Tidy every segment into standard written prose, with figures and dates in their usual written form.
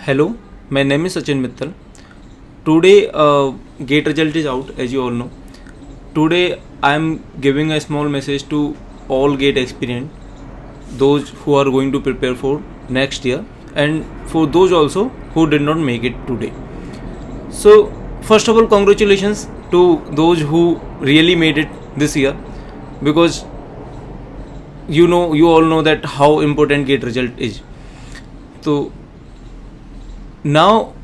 Hello, my name is Sachin Mittal. Today, GATE result is out, as you all know. Today, I am giving a small message to all GATE aspirants, those who are going to prepare for next year, and for those also who did not make it today. So, first of all, congratulations to those who really made it this year, because you all know that how important GATE result is. So now,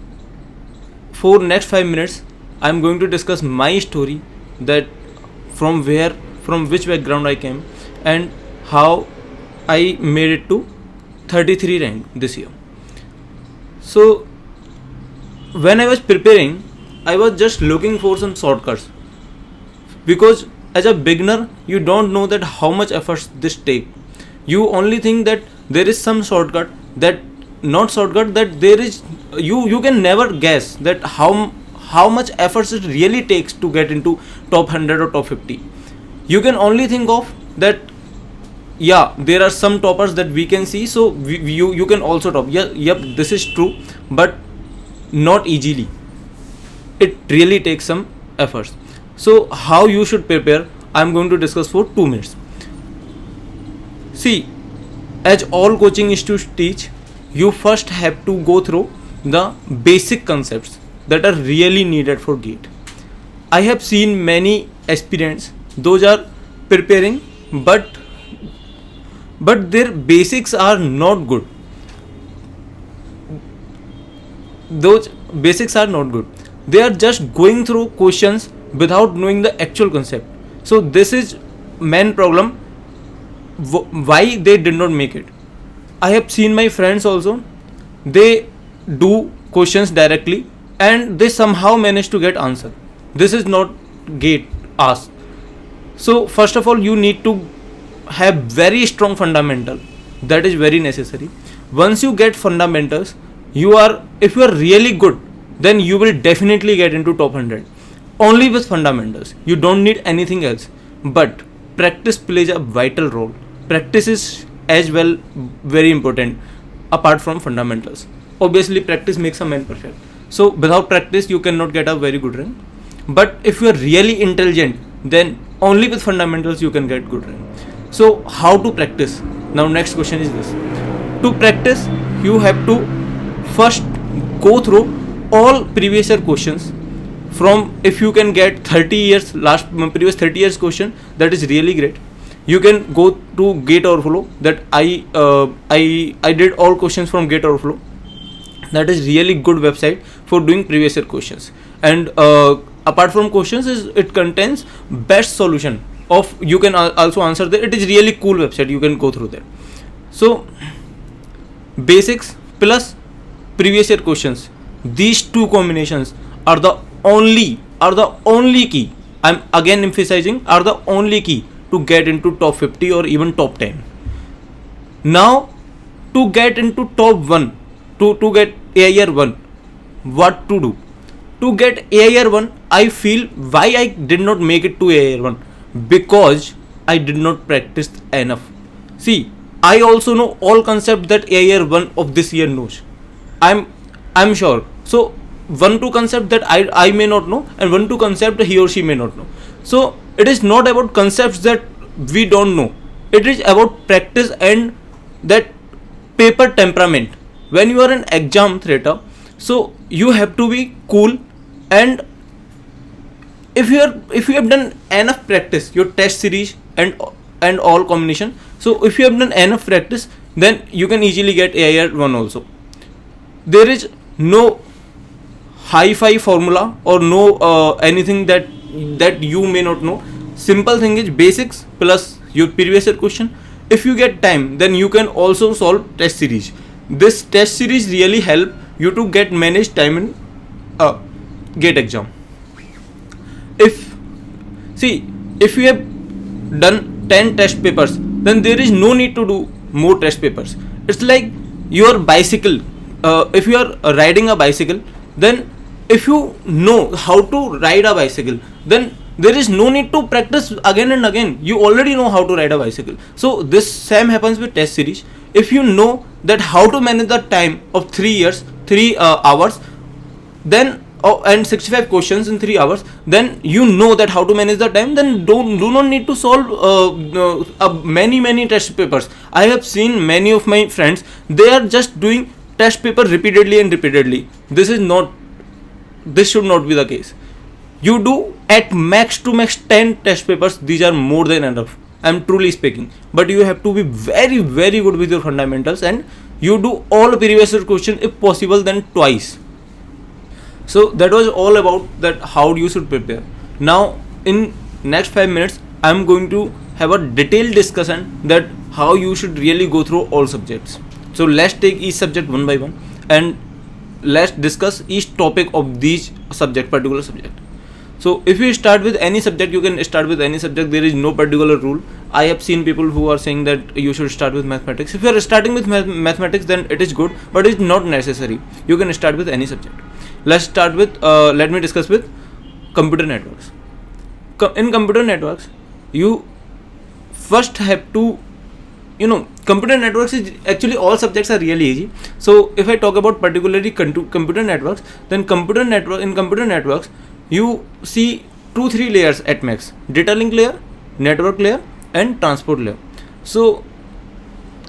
for next 5 minutes, I am going to discuss my story, that from which background I came, and how I made it to 33 rank this year. So when I was preparing, I was just looking for some shortcuts, because as a beginner you don't know that how much efforts this take. You only think that there is some shortcut, that not shortcut, that there is, you can never guess that how much efforts it really takes to get into top 100 or top 50. You can only think of that, yeah, there are some toppers that we can see, so you can also top. Yeah, yep, this is true, but not easily. It really takes some efforts. So how you should prepare, I'm going to discuss for 2 minutes. See, as all coaching institutes teach, you first have to go through the basic concepts that are really needed for GATE. I have seen many aspirants, those are preparing, but their basics are not good. Those basics are not good. They are just going through questions without knowing the actual concept. So this is main problem, why they did not make it. I have seen my friends also, they do questions directly and they somehow manage to get answer. This is not GATE ask. So first of all, you need to have very strong fundamental. That is very necessary. Once you get fundamentals, if you are really good, then you will definitely get into top 100. Only with fundamentals. You don't need anything else. But practice plays a vital role. Practice is as well very important apart from fundamentals. Obviously, practice makes a man perfect. So without practice, you cannot get a very good rank. But if you are really intelligent, then only with fundamentals you can get good rank. So how to practice? Now next question is this. To practice, you have to first go through all previous year questions. From, if you can get 30 years previous 30 years question, that is really great. You can go to GATE Overflow, that I did all questions from GATE Overflow. That is really good website for doing previous year questions. And apart from questions, it contains best solution of, you can also answer there. It is really cool website, you can go through there. So basics plus previous year questions, these two combinations are the only key. I'm again emphasizing, are the only key to get into top 50 or even top 10. Now to get into top 1, to get AIR 1, what to do? To get AIR 1, I feel why I did not make it to AIR 1, because I did not practice enough. See, I also know all concepts that AIR 1 of this year knows. I'm sure. So 1-2 concept that I may not know, and 1-2 concept he or she may not know. So it is not about concepts that we don't know. It is about practice and that paper temperament. When you are an exam threater, so you have to be cool, and if you have done enough practice, your test series and all combination. So if you have done enough practice, then you can easily get AIR 1 also. There is no hi-fi formula or no anything that you may not know. Simple thing is basics plus your previous year question. If you get time, then you can also solve test series. This test series really help you to get managed time in GATE exam. If you have done 10 test papers, then there is no need to do more test papers. It's like your bicycle. If you are riding a bicycle, then if you know how to ride a bicycle, then there is no need to practice again and again. You already know how to ride a bicycle. So this same happens with test series. If you know that how to manage the time of 3 years, 3 hours, then and 65 questions in 3 hours, then you know that how to manage the time. Then do not need to solve many test papers. I have seen many of my friends, they are just doing test paper repeatedly and repeatedly. This should not be the case. You do at max to max 10 test papers. These are more than enough, I'm truly speaking. But you have to be very good with your fundamentals, and you do all previous year question if possible, then twice. So that was all about that how you should prepare. Now in next 5 minutes I'm going to have a detailed discussion that how you should really go through all subjects. So let's take each subject one by one, and let's discuss each topic of these particular subject. So if you start with any subject, you can start with any subject. There is no particular rule. I have seen people who are saying that you should start with mathematics. If you are starting with mathematics, then it is good, but it's not necessary. You can start with any subject. Let's start with let me discuss with computer networks. In computer networks, you first have to, computer networks is actually, all subjects are really easy. So if I talk about particularly computer networks, then in computer networks you see 2-3 layers at max: data link layer, network layer, and transport layer. So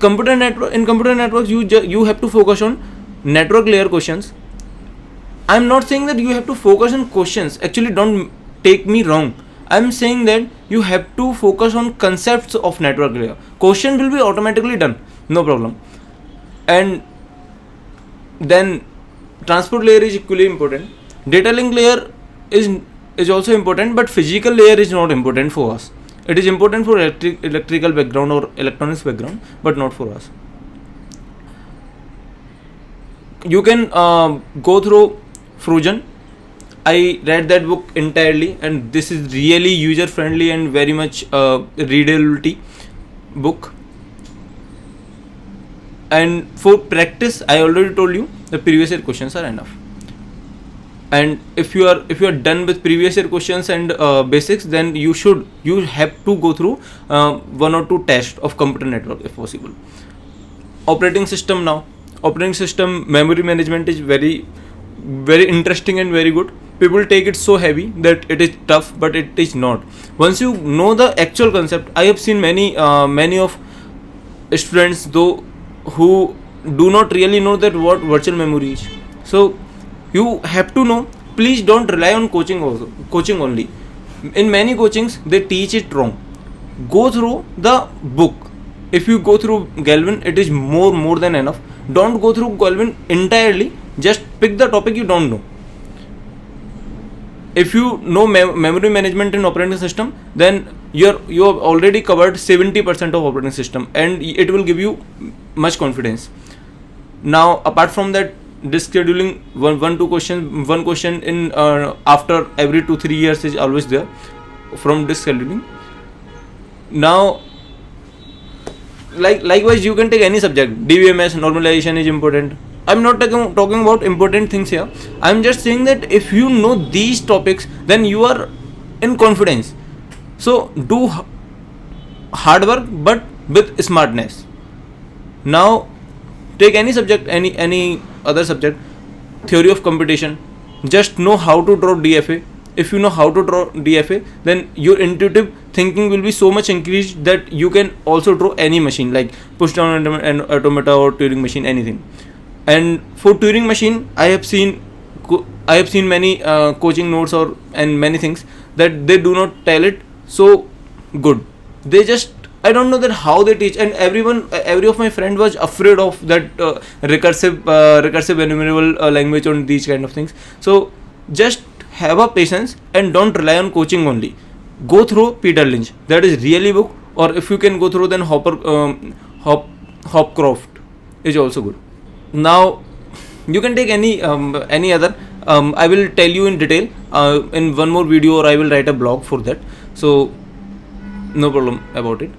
in computer networks you have to focus on network layer questions. I'm not saying that you have to focus on questions. Actually, don't take me wrong. I'm saying that you have to focus on concepts of network layer. Question will be automatically done, no problem. And then transport layer is equally important. Data link layer is also important, but physical layer is not important for us. It is important for electrical background or electronics background, but not for us. You can go through Frozen. I read that book entirely, and this is really user friendly and very much readability book. And for practice, I already told you the previous year questions are enough. And if you are done with previous year questions and basics, then you have to go through 1 or 2 tests of computer network if possible. Operating system memory management is very interesting and very good. People take it so heavy that it is tough, but it is not. Once you know the actual concept, I have seen many of students though who do not really know that what virtual memory is. So you have to know. Please don't rely on coaching only. In many coachings they teach it wrong. Go through the book. If you go through Galvin, it is more than enough. Don't go through Galvin entirely. Just pick the topic you don't know. If you know memory management in operating system, then you have already covered 70% of operating system, and it will give you much confidence. Now apart from that, disk scheduling, one question in after every 2-3 years is always there from disk scheduling. Now likewise you can take any subject. DBMS normalization is important. I'm not talking about important things here. I'm just saying that if you know these topics, then you are in confidence. So do hard work, but with smartness. Now take any subject, any other subject. Theory of computation. Just know how to draw DFA. If you know how to draw DFA, then your intuitive thinking will be so much increased that you can also draw any machine, like push down and automata or Turing machine, anything. And for Turing machine, I have seen many coaching notes and many things that they do not tell it so good. They just, I don't know that how they teach, and every of my friend was afraid of that recursive enumerable language on these kind of things. So just have a patience and don't rely on coaching only. Go through Peter Lynch. That is really book. Or if you can go through, then Hopcroft is also good. Now you can take any other. I will tell you in detail in one more video, or I will write a blog for that. So no problem about it.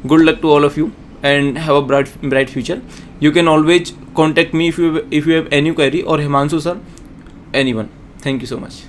Good luck to all of you and have a bright future. You can always contact me if you have any query, or Himanshu sir, anyone. Thank you so much.